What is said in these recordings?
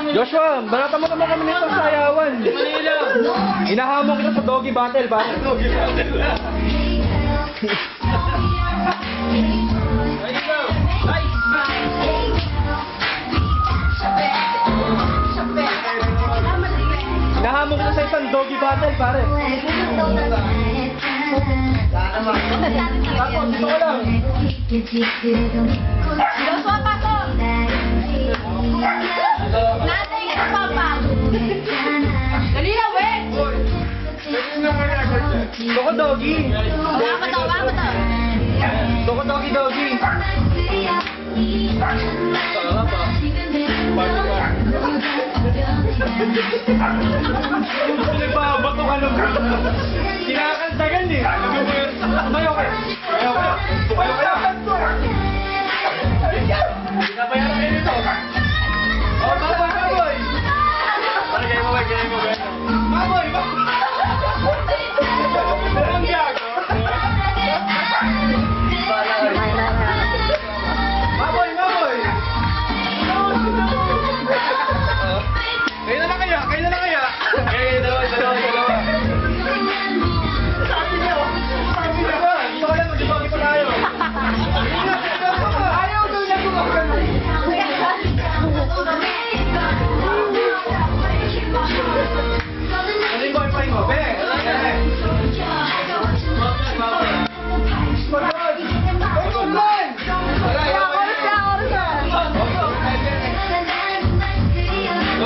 Joshua, barata mo naman kami nito sa sayawan. Manila. Inahamon kita sa doggy battle, pare. Doggy battle na. Ay, ikaw. Ay! Inahamon kita sa isang doggy battle, pare. Tapos, dito ko lang. Joshua, pasok! Natay ka sa papa! Dali na, wait! Gusto ko doggy. Wala pa to, wala pa to. Gusto ko doggy. Saka pa. Pinagbabato ka lang. Kinakantagan eh. Tumayo kayo. Tumayo kayo. Pinabayaran kayo nito. Oh, baboy. Para kayo mo. Baboy. Ang gago. Baboy. Kayo na kaya. Dalawa. Sabi niyo ba? Ito ka lang, mag-ibagi pa tayo. Ayaw daw niya gumagal. Ano yung boyfriend mo? Be!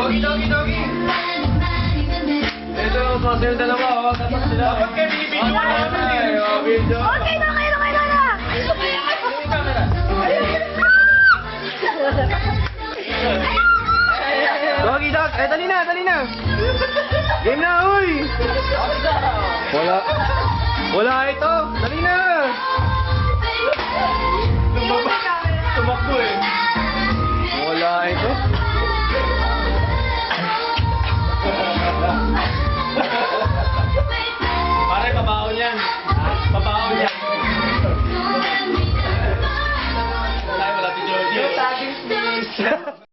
Doggy. Ito, mga sila dalawa, tapos sila. Dapat kayo bibigyan mo namin. Okay na! Doggy, dali na. Game na, uy. Wala ito. Dali na. Tumakbo eh. Wala ito. Pare, pabaon yan. Tayo, wala si Jordi.